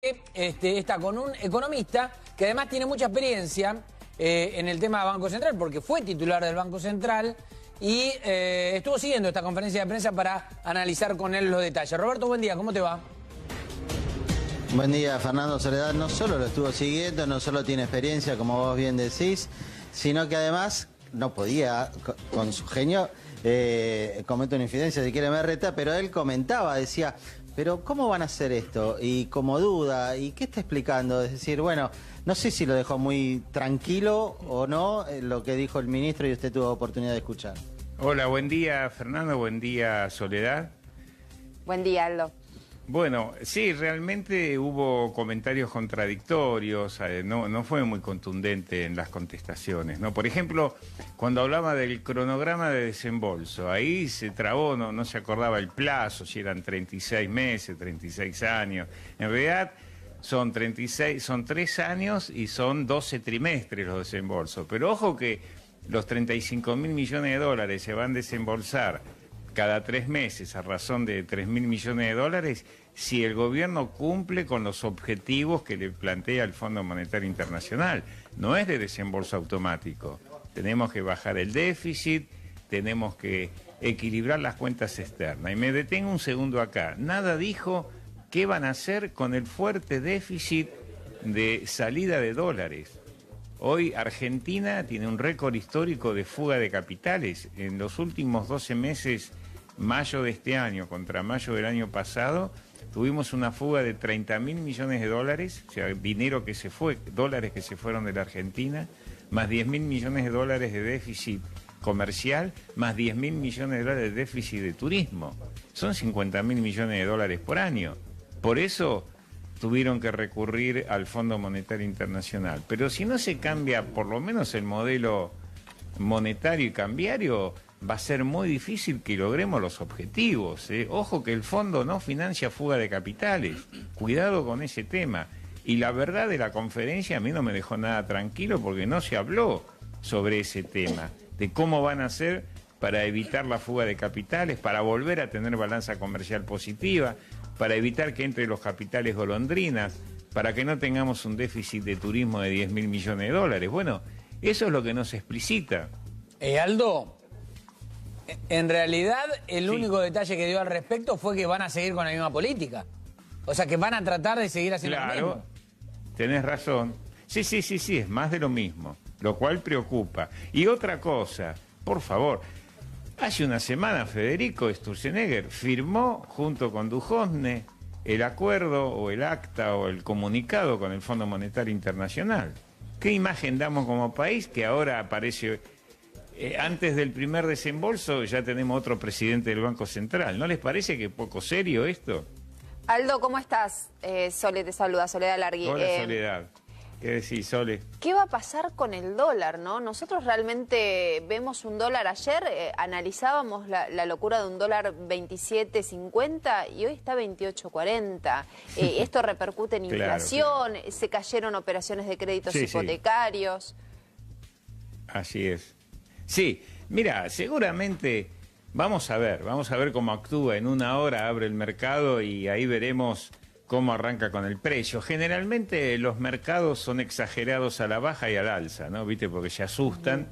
Está con un economista que además tiene mucha experiencia en el tema Banco Central, porque fue titular del Banco Central y estuvo siguiendo esta conferencia de prensa para analizar con él los detalles. Roberto, buen día, ¿cómo te va? Buen día, Fernando Soledad. No solo lo estuvo siguiendo, no solo tiene experiencia, como vos bien decís, sino que además no podía, con su genio, comete una infidencia, si quiere me reta, pero él comentaba, decía, pero ¿cómo van a hacer esto? Y como duda, ¿y qué está explicando? Es decir, bueno, no sé si lo dejó muy tranquilo o no lo que dijo el ministro y usted tuvo oportunidad de escuchar. Hola, buen día Fernando, buen día Soledad. Buen día, Aldo. Bueno, sí, realmente hubo comentarios contradictorios, no fue muy contundente en las contestaciones, ¿no? Por ejemplo, cuando hablaba del cronograma de desembolso, ahí se trabó, no se acordaba el plazo, si eran 36 meses, 36 años. En realidad son 3 años y son 12 trimestres los desembolsos. Pero ojo que los 35.000 millones de dólares se van a desembolsar cada 3 meses a razón de 3.000 millones de dólares si el gobierno cumple con los objetivos que le plantea el Fondo Monetario Internacional. No es de desembolso automático. Tenemos que bajar el déficit, tenemos que equilibrar las cuentas externas. Y me detengo un segundo acá. Nada dijo qué van a hacer con el fuerte déficit de salida de dólares. Hoy Argentina tiene un récord histórico de fuga de capitales. En los últimos 12 meses, mayo de este año contra mayo del año pasado, tuvimos una fuga de 30.000 millones de dólares, o sea, dinero que se fue, dólares que se fueron de la Argentina, más 10.000 millones de dólares de déficit comercial, más 10.000 millones de dólares de déficit de turismo. Son 50.000 millones de dólares por año. Por eso tuvieron que recurrir al Fondo Monetario Internacional. Pero si no se cambia por lo menos el modelo monetario y cambiario, va a ser muy difícil que logremos los objetivos. Ojo que el fondo no financia fuga de capitales. Cuidado con ese tema. Y la verdad de la conferencia a mí no me dejó nada tranquilo porque no se habló sobre ese tema, de cómo van a hacer para evitar la fuga de capitales, para volver a tener balanza comercial positiva, para evitar que entre los capitales golondrinas, para que no tengamos un déficit de turismo de 10.000 millones de dólares. Bueno, eso es lo que no se explicita. Aldo, en realidad el único detalle que dio al respecto fue que van a seguir con la misma política. O sea, que van a tratar de seguir haciendo lo mismo. Claro, tenés razón. Sí, es más de lo mismo, lo cual preocupa. Y otra cosa, por favor, hace una semana Federico Sturzenegger firmó junto con Duhovne el acuerdo o el acta o el comunicado con el Fondo Monetario Internacional. ¿Qué imagen damos como país que ahora aparece, antes del primer desembolso ya tenemos otro presidente del Banco Central? ¿No les parece que es poco serio esto? Aldo, ¿cómo estás? Sole te saluda, Soledad Largui. Hola, Soledad. ¿Qué decís, Sole? ¿Qué va a pasar con el dólar, no? Nosotros realmente vemos un dólar ayer, analizábamos la locura de un dólar 27.50 y hoy está 28.40. Esto repercute en inflación, claro. Se cayeron operaciones de créditos hipotecarios. Así es. Sí, mira, seguramente vamos a ver cómo actúa. En una hora abre el mercado y ahí veremos cómo arranca con el precio. Generalmente los mercados son exagerados a la baja y al alza, ¿no? ¿Viste? Porque se asustan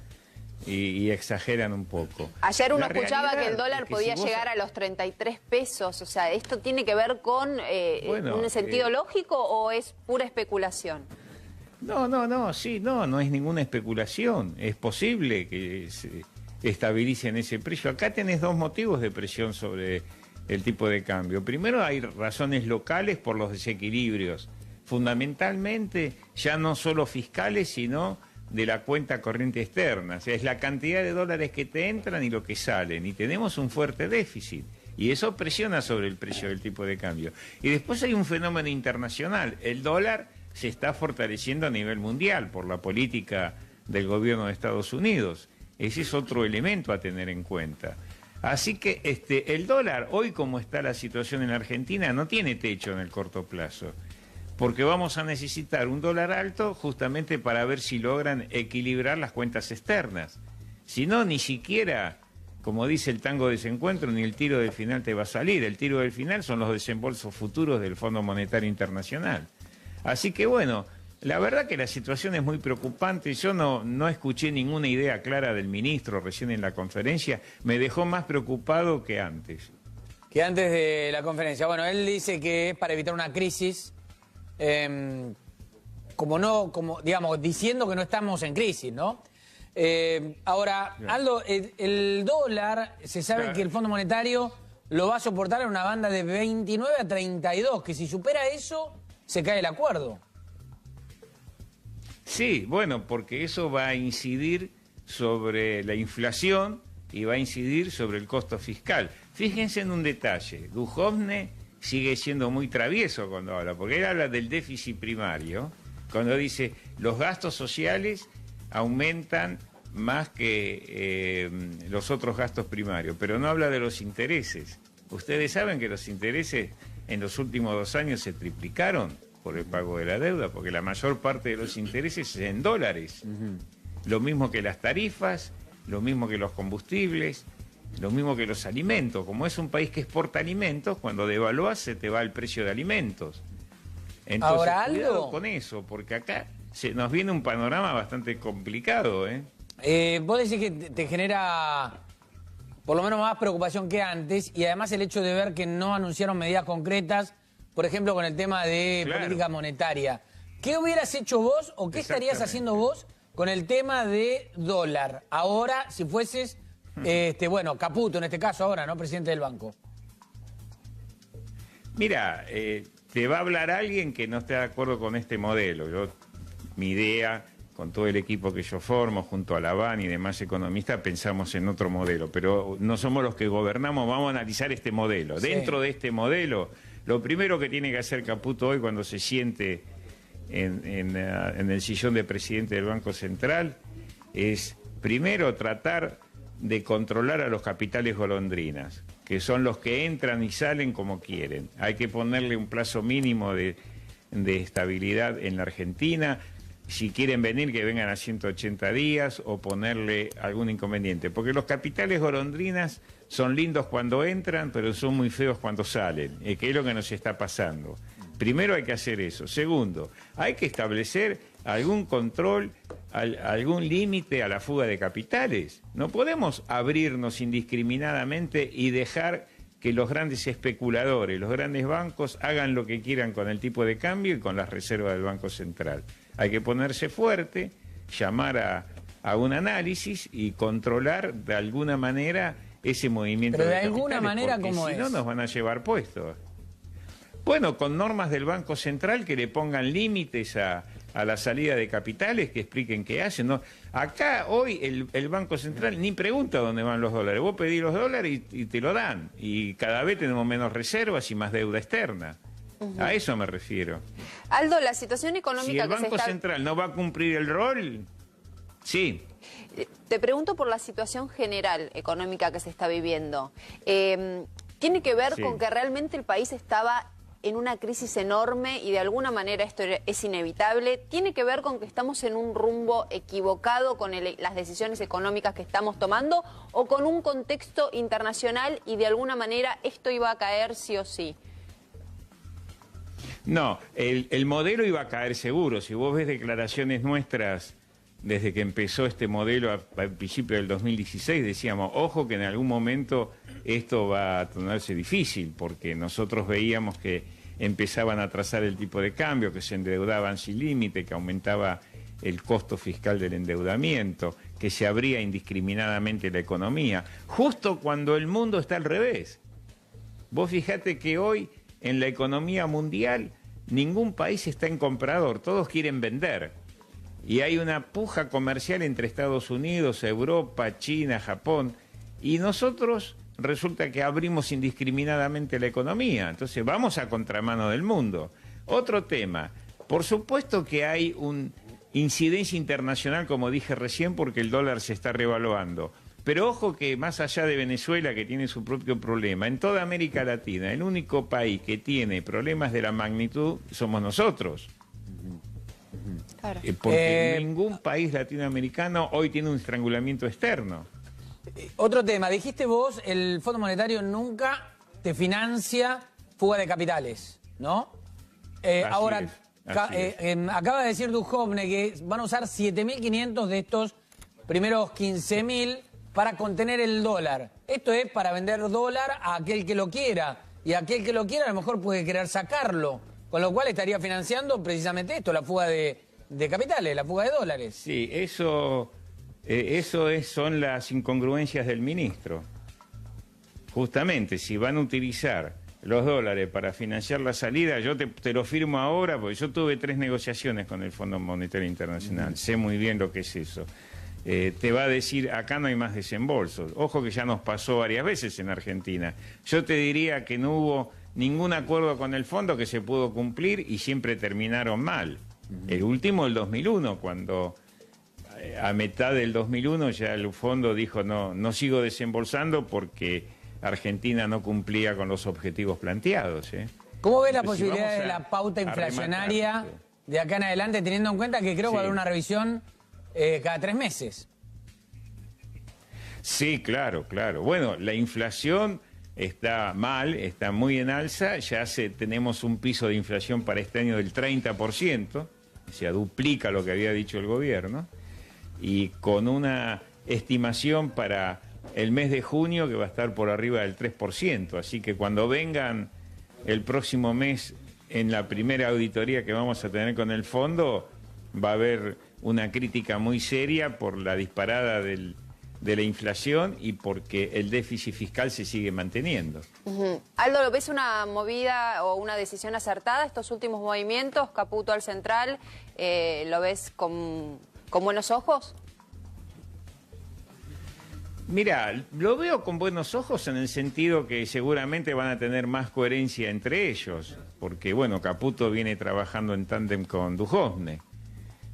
y exageran un poco. Ayer uno escuchaba que el dólar podía llegar a los 33 pesos. O sea, ¿esto tiene que ver con un sentido lógico o es pura especulación? No es ninguna especulación. Es posible que se estabilice en ese precio. Acá tenés dos motivos de presión sobre el tipo de cambio. Primero, hay razones locales por los desequilibrios, fundamentalmente ya no solo fiscales, sino de la cuenta corriente externa. O sea, es la cantidad de dólares que te entran y lo que salen. Y tenemos un fuerte déficit. Y eso presiona sobre el precio del tipo de cambio. Y después hay un fenómeno internacional. El dólar se está fortaleciendo a nivel mundial por la política del gobierno de Estados Unidos. Ese es otro elemento a tener en cuenta. Así que el dólar, hoy como está la situación en Argentina, no tiene techo en el corto plazo, porque vamos a necesitar un dólar alto justamente para ver si logran equilibrar las cuentas externas. Si no, ni siquiera, como dice el tango de desencuentro, ni el tiro del final te va a salir. El tiro del final son los desembolsos futuros del Fondo Monetario Internacional. Así que bueno, la verdad que la situación es muy preocupante. Yo no escuché ninguna idea clara del ministro recién en la conferencia. Me dejó más preocupado que antes. Que antes de la conferencia. Bueno, él dice que es para evitar una crisis, digamos, diciendo que no estamos en crisis, ¿no? Ahora, Aldo, el dólar, se sabe que el Fondo Monetario lo va a soportar en una banda de 29 a 32, que si supera eso, se cae el acuerdo. Sí, bueno, porque eso va a incidir sobre la inflación y va a incidir sobre el costo fiscal. Fíjense en un detalle, Duhovne sigue siendo muy travieso cuando habla, porque él habla del déficit primario, cuando dice los gastos sociales aumentan más que los otros gastos primarios, pero no habla de los intereses. Ustedes saben que los intereses en los últimos 2 años se triplicaron por el pago de la deuda, porque la mayor parte de los intereses es en dólares. Lo mismo que las tarifas, lo mismo que los combustibles, lo mismo que los alimentos. Como es un país que exporta alimentos, cuando devalúas se te va el precio de alimentos. Entonces, ahora, cuidado Aldo, con eso, porque acá nos viene un panorama bastante complicado, ¿eh? Vos decís que te genera por lo menos más preocupación que antes, y además el hecho de ver que no anunciaron medidas concretas, por ejemplo, con el tema de política monetaria. ¿Qué hubieras hecho vos o qué estarías haciendo vos con el tema de dólar? Ahora, si fueses, bueno, Caputo en este caso ahora, ¿no? Presidente del banco. Mira, te va a hablar alguien que no esté de acuerdo con este modelo. Mi idea, con todo el equipo que yo formo, junto a Laván y demás economistas, pensamos en otro modelo, pero no somos los que gobernamos, vamos a analizar este modelo. Sí. Dentro de este modelo, lo primero que tiene que hacer Caputo hoy cuando se siente en el sillón de presidente del Banco Central es, primero, tratar de controlar a los capitales golondrinas, que son los que entran y salen como quieren. Hay que ponerle un plazo mínimo de estabilidad en la Argentina. Si quieren venir, que vengan a 180 días o ponerle algún inconveniente. Porque los capitales golondrinas son lindos cuando entran, pero son muy feos cuando salen, que es lo que nos está pasando. Primero hay que hacer eso. Segundo, hay que establecer algún control, algún límite a la fuga de capitales. No podemos abrirnos indiscriminadamente y dejar que los grandes especuladores, los grandes bancos, hagan lo que quieran con el tipo de cambio y con las reservas del Banco Central. Hay que ponerse fuerte, llamar a un análisis y controlar de alguna manera ese movimiento. Pero de capitales, alguna manera, ¿cómo es? Si no, nos van a llevar puestos. Bueno, con normas del Banco Central que le pongan límites a la salida de capitales, que expliquen qué hacen, ¿no? Acá hoy el Banco Central ni pregunta dónde van los dólares. Vos pedís los dólares y te lo dan. Y cada vez tenemos menos reservas y más deuda externa. A eso me refiero. Aldo, la situación económica si el que se Banco está... Central no va a cumplir el rol, sí. Te pregunto por la situación general económica que se está viviendo. ¿Tiene que ver con que realmente el país estaba en una crisis enorme y de alguna manera esto es inevitable? ¿Tiene que ver con que estamos en un rumbo equivocado con las decisiones económicas que estamos tomando o con un contexto internacional y de alguna manera esto iba a caer sí o sí? No, el modelo iba a caer seguro. Si vos ves declaraciones nuestras desde que empezó este modelo al principio del 2016, decíamos, ojo que en algún momento esto va a tornarse difícil, porque nosotros veíamos que empezaban a trazar el tipo de cambio, que se endeudaban sin límite, que aumentaba el costo fiscal del endeudamiento, que se abría indiscriminadamente la economía, justo cuando el mundo está al revés. Vos fijate que hoy en la economía mundial ningún país está en comprador, todos quieren vender. Y hay una puja comercial entre Estados Unidos, Europa, China, Japón, y nosotros resulta que abrimos indiscriminadamente la economía. Entonces vamos a contramano del mundo. Otro tema, por supuesto que hay una incidencia internacional, como dije recién, porque el dólar se está revaluando. Pero ojo que más allá de Venezuela, que tiene su propio problema, en toda América Latina, el único país que tiene problemas de la magnitud somos nosotros. Claro. Porque ningún país latinoamericano hoy tiene un estrangulamiento externo. Otro tema, dijiste vos, el Fondo Monetario nunca te financia fuga de capitales, ¿no? Ahora, Acaba de decir Duhovne que van a usar 7.500 de estos primeros 15.000 para contener el dólar. Esto es para vender dólar a aquel que lo quiera. Y aquel que lo quiera a lo mejor puede querer sacarlo. Con lo cual estaría financiando precisamente esto, la fuga de capitales, la fuga de dólares. Sí, eso son las incongruencias del ministro. Justamente, si van a utilizar los dólares para financiar la salida, yo te lo firmo ahora, porque yo tuve 3 negociaciones con el Fondo Monetario Internacional. Sé muy bien lo que es eso. Te va a decir, acá no hay más desembolsos. Ojo que ya nos pasó varias veces en Argentina. Yo te diría que no hubo ningún acuerdo con el fondo que se pudo cumplir y siempre terminaron mal. El último, el 2001, cuando a mitad del 2001 ya el fondo dijo no sigo desembolsando porque Argentina no cumplía con los objetivos planteados. ¿Cómo ves la Entonces, posibilidad de la pauta inflacionaria de acá en adelante, teniendo en cuenta que creo que va a haber una revisión cada 3 meses? Sí, claro. Bueno, la inflación está mal, está muy en alza, tenemos un piso de inflación para este año del 30%, o sea, duplica lo que había dicho el gobierno, y con una estimación para el mes de junio que va a estar por arriba del 3%, así que cuando vengan el próximo mes en la primera auditoría que vamos a tener con el fondo, va a haber una crítica muy seria por la disparada de la inflación y porque el déficit fiscal se sigue manteniendo. Aldo, ¿lo ves una movida o una decisión acertada estos últimos movimientos? Caputo al central, ¿lo ves con buenos ojos? Mira, lo veo con buenos ojos en el sentido que seguramente van a tener más coherencia entre ellos, porque bueno, Caputo viene trabajando en tándem con Duhovne,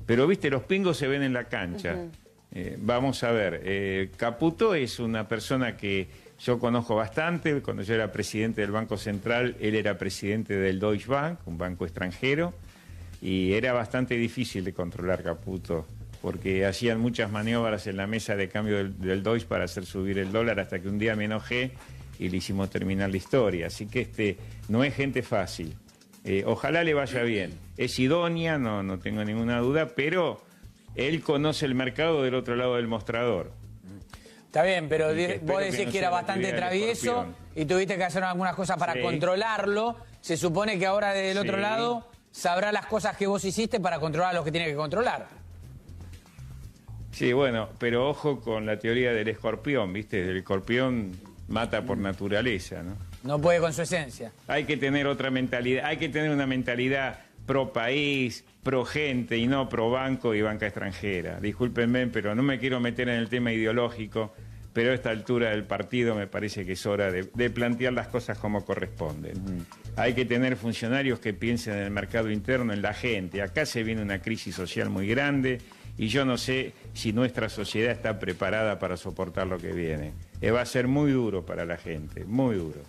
pero viste, los pingos se ven en la cancha. Vamos a ver, Caputo es una persona que yo conozco bastante. Cuando yo era presidente del Banco Central, él era presidente del Deutsche Bank, un banco extranjero, y era bastante difícil de controlar Caputo, porque hacían muchas maniobras en la mesa de cambio del Deutsche para hacer subir el dólar, hasta que un día me enojé y le hicimos terminar la historia. Así que no es gente fácil. Ojalá le vaya bien. Es idónea, no tengo ninguna duda, pero él conoce el mercado del otro lado del mostrador. Está bien, pero vos decís que era bastante travieso y tuviste que hacer algunas cosas para controlarlo. Se supone que ahora del otro lado sabrá las cosas que vos hiciste para controlar a los que tiene que controlar. Sí, bueno, pero ojo con la teoría del escorpión, ¿viste? El escorpión mata por naturaleza, ¿no? No puede con su esencia. Hay que tener otra mentalidad, hay que tener una mentalidad pro país, pro gente y no pro banco y banca extranjera. Discúlpenme, pero no me quiero meter en el tema ideológico, pero a esta altura del partido me parece que es hora de plantear las cosas como corresponden. Hay que tener funcionarios que piensen en el mercado interno, en la gente. Acá se viene una crisis social muy grande y yo no sé si nuestra sociedad está preparada para soportar lo que viene. Va a ser muy duro para la gente, muy duro.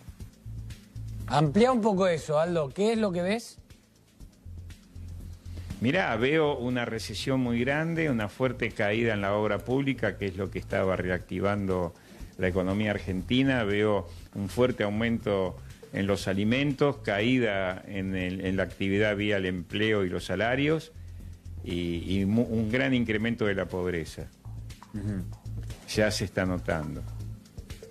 Amplía un poco eso, Aldo. ¿Qué es lo que ves? Mirá, veo una recesión muy grande, una fuerte caída en la obra pública, que es lo que estaba reactivando la economía argentina. Veo un fuerte aumento en los alimentos, caída en la actividad vía el empleo y los salarios, y un gran incremento de la pobreza. Ya se está notando.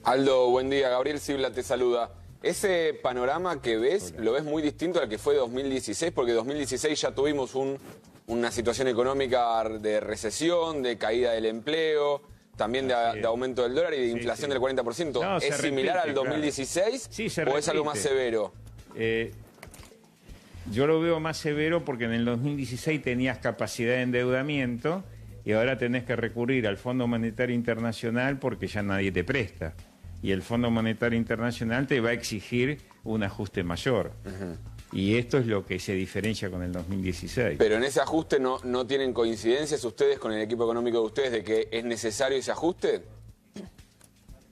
Aldo, buen día. Gabriel Sibla te saluda. Ese panorama que ves, lo ves muy distinto al que fue 2016, porque 2016 ya tuvimos una situación económica de recesión, de caída del empleo, también de aumento del dólar y de inflación del 40%. No, ¿es similar al 2016 o es algo más severo? Yo lo veo más severo porque en el 2016 tenías capacidad de endeudamiento y ahora tenés que recurrir al Fondo Monetario Internacional porque ya nadie te presta. Y el Fondo Monetario Internacional te va a exigir un ajuste mayor. Y esto es lo que se diferencia con el 2016. Pero en ese ajuste no tienen coincidencias ustedes con el equipo económico de ustedes de que es necesario ese ajuste.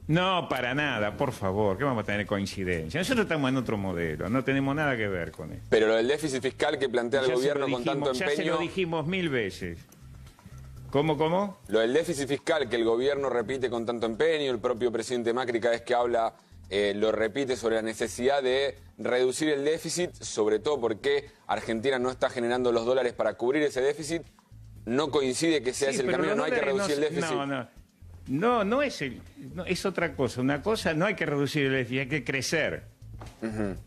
No, para nada, por favor, ¿qué vamos a tener coincidencia? Nosotros estamos en otro modelo, no tenemos nada que ver con esto. Pero lo del déficit fiscal que plantea el gobierno con tanto empeño... Ya se lo dijimos 1000 veces. ¿Cómo? Lo del déficit fiscal que el gobierno repite con tanto empeño, el propio presidente Macri cada vez que habla lo repite sobre la necesidad de reducir el déficit, sobre todo porque Argentina no está generando los dólares para cubrir ese déficit. ¿No coincide que sea ese el camino? ¿No hay que reducir el déficit? No es otra cosa. Una cosa, no hay que reducir el déficit, hay que crecer.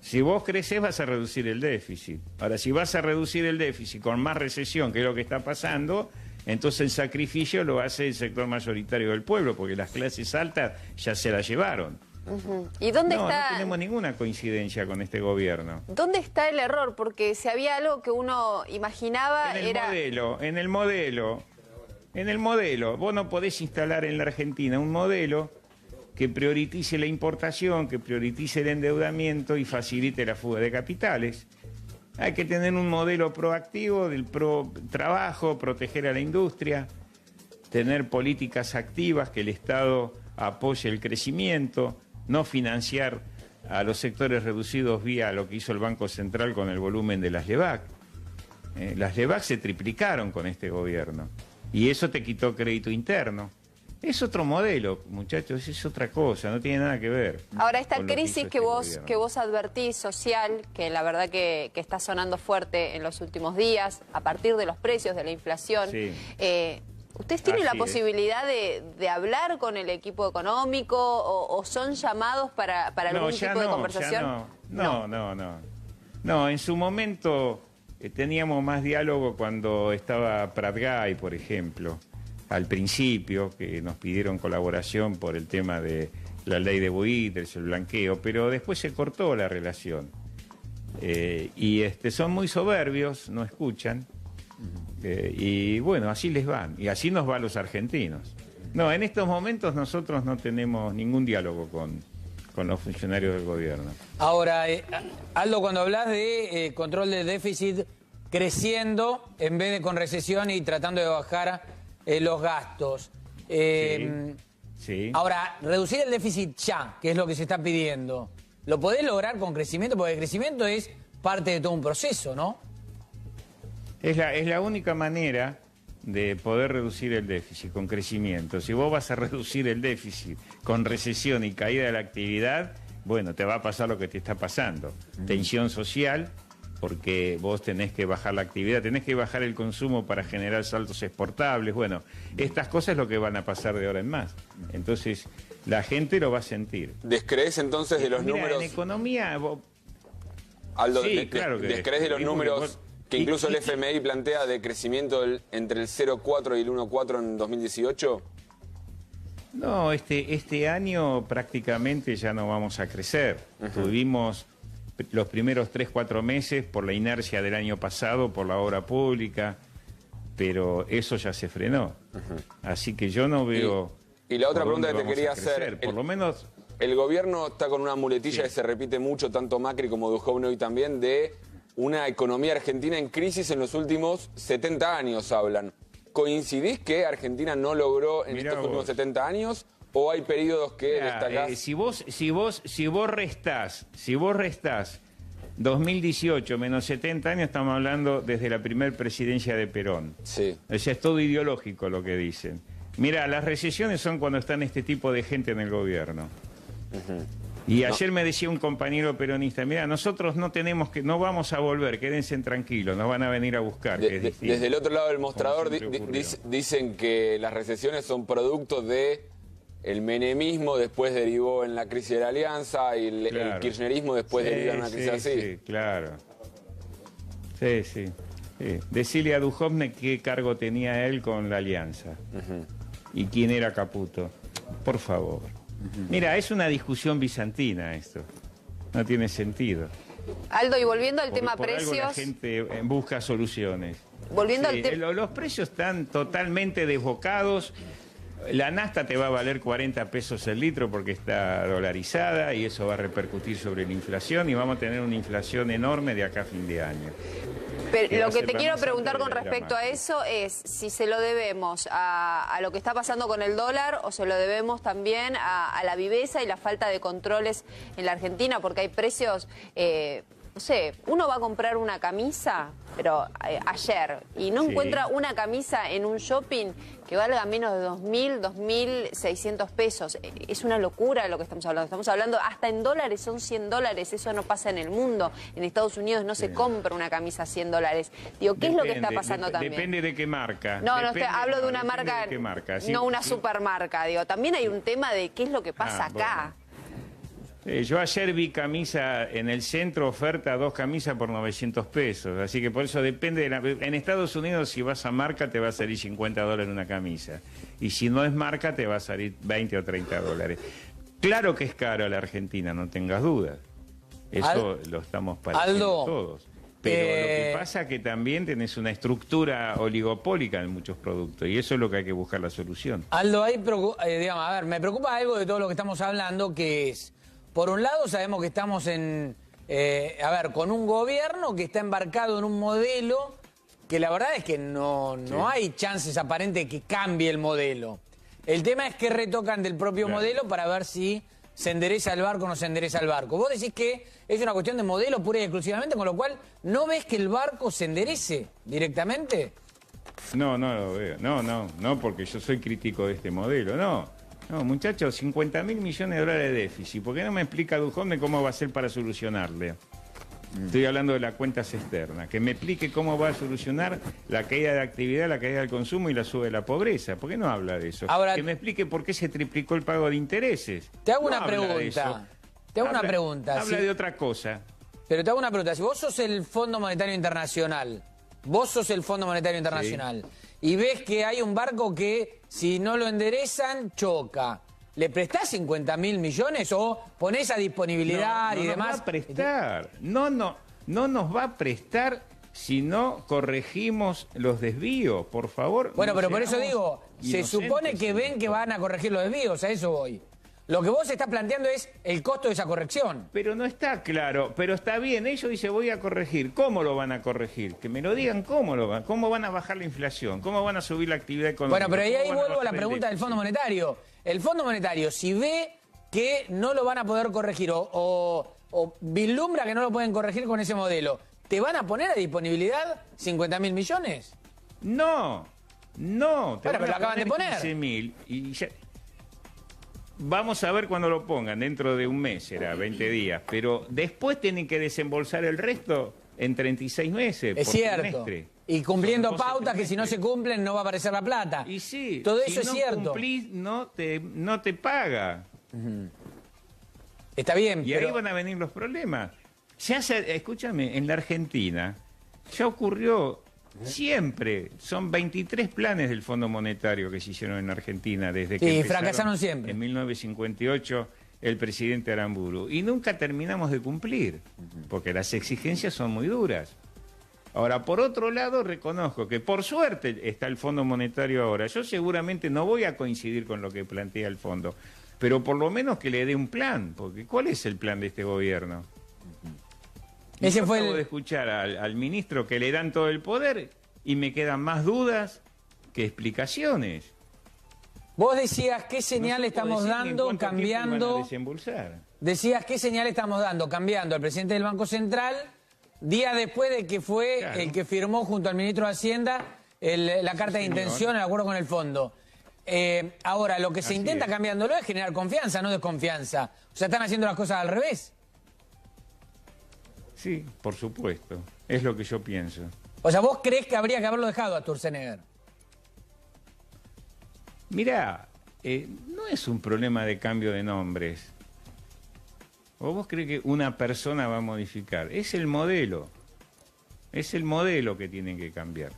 Si vos creces vas a reducir el déficit. Ahora, si vas a reducir el déficit con más recesión, que es lo que está pasando, entonces el sacrificio lo hace el sector mayoritario del pueblo, porque las clases altas ya se la llevaron. ¿Y dónde está? No tenemos ninguna coincidencia con este gobierno. ¿Dónde está el error? Porque si había algo que uno imaginaba En el modelo. Vos no podés instalar en la Argentina un modelo que priorice la importación, que priorice el endeudamiento y facilite la fuga de capitales. Hay que tener un modelo proactivo del trabajo, proteger a la industria, tener políticas activas que el Estado apoye el crecimiento, no financiar a los sectores reducidos vía lo que hizo el Banco Central con el volumen de las LEVAC. Las LEVAC se triplicaron con este gobierno y eso te quitó crédito interno. Es otro modelo, muchachos, es otra cosa, no tiene nada que ver. Ahora, esta con lo crisis que vos advertís, social, que la verdad que está sonando fuerte en los últimos días, a partir de los precios, de la inflación, Sí. ¿ustedes tienen la Así es. posibilidad de hablar con el equipo económico o son llamados para algún tipo de conversación? No, en su momento teníamos más diálogo cuando estaba Pratgay, por ejemplo, al principio, que nos pidieron colaboración por el tema de la ley de buitres, el blanqueo, pero después se cortó la relación. Y son muy soberbios, no escuchan. Y bueno, así les van. Y así nos va a los argentinos. No, en estos momentos nosotros no tenemos ningún diálogo con los funcionarios del gobierno. Ahora, Aldo, cuando hablas de control del déficit creciendo en vez de con recesión y tratando de bajar los gastos. Sí. Ahora, reducir el déficit ya, que es lo que se está pidiendo, ¿lo podés lograr con crecimiento? Porque el crecimiento es parte de todo un proceso, ¿no? Es la única manera de poder reducir el déficit con crecimiento. Si vos vas a reducir el déficit con recesión y caída de la actividad, bueno, te va a pasar lo que te está pasando. Tensión social, porque vos tenés que bajar la actividad, tenés que bajar el consumo para generar saldos exportables. Bueno, estas cosas es lo que van a pasar de ahora en más. Entonces, la gente lo va a sentir. ¿Descrees entonces de los Mira, números? en economía... Aldo, Sí, claro que ¿descrees de los números vos- que incluso el FMI plantea de crecimiento entre el 0,4 y el 1,4 en 2018? No, este año prácticamente ya no vamos a crecer. Tuvimos los primeros 3-4 meses por la inercia del año pasado, por la obra pública, pero eso ya se frenó. Así que yo no veo... Y la otra por pregunta dónde que te quería vamos a crecer. hacer, Por lo menos... El gobierno está con una muletilla Sí. que se repite mucho, tanto Macri como Duhovne hoy también, de una economía argentina en crisis en los últimos 70 años, hablan. ¿Coincidís que Argentina no logró en Mirá estos últimos vos. 70 años? ¿O hay periodos que destacás? Si vos restás 2018 menos 70 años, estamos hablando desde la primer presidencia de Perón. Sí. O sea, es todo ideológico lo que dicen. Mira, las recesiones son cuando están este tipo de gente en el gobierno. Y ayer me decía un compañero peronista, mira, nosotros no vamos a volver, quédense tranquilos, nos van a venir a buscar. Que es distinto. Desde el otro lado del mostrador Como siempre ocurrió. dicen que las recesiones son producto de el menemismo, después derivó en la crisis de la Alianza, y el Claro. kirchnerismo después derivó en una crisis así. Sí, claro. Sí. Decile a Duhovne qué cargo tenía él con la Alianza y quién era Caputo. Por favor. Mira, es una discusión bizantina esto. No tiene sentido. Aldo, y volviendo al tema Por algo la precios, gente busca soluciones. volviendo al tema... Los precios están totalmente desbocados. La nafta te va a valer 40 pesos el litro porque está dolarizada y eso va a repercutir sobre la inflación y vamos a tener una inflación enorme de acá a fin de año. Pero que va lo a que ser te la quiero más preguntar alta con de la respecto a macro. eso es si se lo debemos a lo que está pasando con el dólar o se lo debemos también a la viveza y la falta de controles en la Argentina, porque hay precios no sé, uno va a comprar una camisa, pero ayer, y no encuentra una camisa en un shopping que valga menos de 2.000, 2.600 pesos. Es una locura lo que estamos hablando. Estamos hablando hasta en dólares, son $100. Eso no pasa en el mundo. En Estados Unidos no se compra una camisa a $100. Digo, ¿qué es lo que está pasando también? Depende de qué marca. No, hablo de una marca, no una sí. Supermarca. Digo, también hay un tema de qué es lo que pasa acá. Bueno. Yo ayer vi camisa en el centro, oferta 2 camisas por 900 pesos. Así que por eso depende en Estados Unidos, si vas a marca, te va a salir $50 una camisa. Y si no es marca, te va a salir $20 o $30. Claro que es caro a la Argentina, no tengas dudas. Eso lo estamos padeciendo todos. Pero lo que pasa es que también tenés una estructura oligopólica en muchos productos. Y eso es lo que hay que buscar la solución. Aldo, ahí, digamos, a ver, me preocupa algo de todo lo que estamos hablando, que es, por un lado, sabemos que estamos con un gobierno que está embarcado en un modelo que la verdad es que no hay chances aparentes de que cambie el modelo. El tema es que retocan del propio modelo para ver si se endereza el barco o no se endereza el barco. Vos decís que es una cuestión de modelo pura y exclusivamente, con lo cual, ¿no ves que el barco se enderece directamente? No lo veo. No, porque yo soy crítico de este modelo. No, muchachos, 50.000 millones de dólares de déficit. ¿Por qué no me explica Duhovne cómo va a ser para solucionarle? Estoy hablando de las cuentas externas. Que me explique cómo va a solucionar la caída de actividad, la caída del consumo y la sube de la pobreza. ¿Por qué no habla de eso? Ahora, que me explique por qué se triplicó el pago de intereses. Te hago una pregunta. Habla de otra cosa. Pero te hago una pregunta. Si vos sos el Fondo Monetario Internacional, y ves que hay un barco que, si no lo enderezan, choca, ¿le prestás 50.000 millones o ponés a disponibilidad y demás? No nos va a prestar. No nos va a prestar si no corregimos los desvíos, por favor. Bueno, pero por eso digo, se supone que ven que van a corregir los desvíos, a eso voy. Lo que vos estás planteando es el costo de esa corrección. Pero no está claro, pero está bien, ellos dicen voy a corregir. ¿Cómo lo van a corregir? Que me lo digan cómo van a bajar la inflación, cómo van a subir la actividad económica. Bueno, pero ahí vuelvo a la pregunta del Fondo Monetario. El Fondo Monetario, si ve que no lo van a poder corregir o vislumbra que no lo pueden corregir con ese modelo, ¿te van a poner a disponibilidad 50.000 millones? No. Bueno, pero lo acaban de poner. 15.000 y ya... Vamos a ver cuándo lo pongan, dentro de un mes, será 20 días, pero después tienen que desembolsar el resto en 36 meses. Es cierto. Trimestre. Y cumpliendo pautas que si no se cumplen no va a aparecer la plata. Y sí, todo eso es no cierto. Cumplís, no te paga. Está bien, y pero... ahí van a venir los problemas. Escúchame, en la Argentina ya ocurrió siempre. Son 23 planes del Fondo Monetario que se hicieron en Argentina desde que empezaron, fracasaron siempre. En 1958 el presidente Aramburu. Y nunca terminamos de cumplir, porque las exigencias son muy duras. Ahora, por otro lado, reconozco que por suerte está el Fondo Monetario ahora. Yo seguramente no voy a coincidir con lo que plantea el Fondo, pero por lo menos que le dé un plan, porque ¿cuál es el plan de este gobierno? Ese fue acabo de escuchar al ministro que le dan todo el poder y me quedan más dudas que explicaciones. Vos decías qué señal estamos dando cambiando... Decías qué señal estamos dando cambiando al presidente del Banco Central días después de que fue el que firmó junto al ministro de Hacienda la carta de intención, el acuerdo con el fondo. Ahora, lo que se intenta cambiándolo es generar confianza, no desconfianza. O sea, están haciendo las cosas al revés. Sí, por supuesto. Es lo que yo pienso. O sea, ¿vos creés que habría que haberlo dejado a Sturzenegger? Mirá, no es un problema de cambio de nombres. ¿O vos creés que una persona va a modificar? Es el modelo. Es el modelo que tienen que cambiar.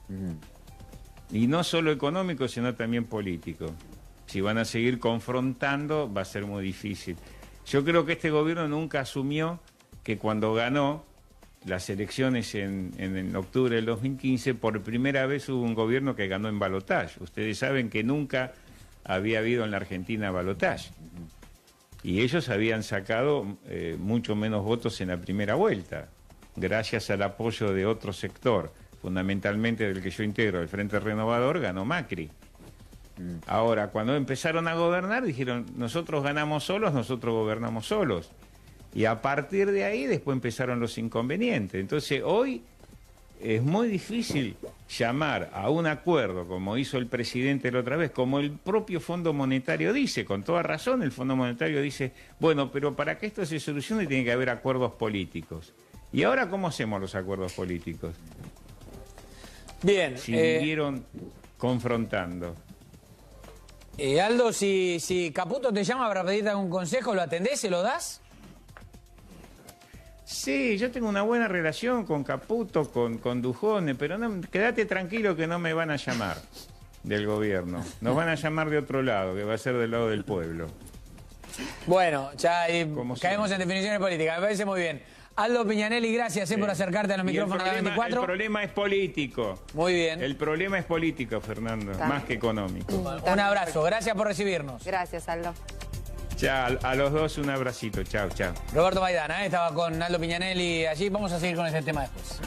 Y no solo económico, sino también político. Si van a seguir confrontando, va a ser muy difícil. Yo creo que este gobierno nunca asumió que cuando ganó las elecciones en octubre del 2015, por primera vez hubo un gobierno que ganó en balotaje. Ustedes saben que nunca había habido en la Argentina balotaje. Y ellos habían sacado mucho menos votos en la primera vuelta, gracias al apoyo de otro sector, fundamentalmente del que yo integro, el Frente Renovador, ganó Macri. Ahora, cuando empezaron a gobernar, dijeron, nosotros ganamos solos, nosotros gobernamos solos. Y a partir de ahí después empezaron los inconvenientes. Entonces hoy es muy difícil llamar a un acuerdo, como hizo el presidente la otra vez, como el propio Fondo Monetario dice, con toda razón el Fondo Monetario dice, bueno, pero para que esto se solucione tiene que haber acuerdos políticos. ¿Y ahora cómo hacemos los acuerdos políticos? Bien. Siguieron confrontando. Aldo, si Caputo te llama para pedirte algún consejo, ¿lo atendés, se lo das? Sí, yo tengo una buena relación con Caputo, con Dujone, pero no, quédate tranquilo que no me van a llamar del gobierno. Nos van a llamar de otro lado, que va a ser del lado del pueblo. Bueno, ya Como caemos en definiciones políticas, me parece muy bien. Aldo Piñanelli, gracias por acercarte a los micrófonos de la 24. El problema es político. Muy bien. El problema es político, Fernando, más que económico. Un abrazo, gracias por recibirnos. Gracias, Aldo. Chao, a los dos un abracito. Chao, chao. Roberto Maidana, estaba con Aldo Piñanelli allí. Vamos a seguir con ese tema después.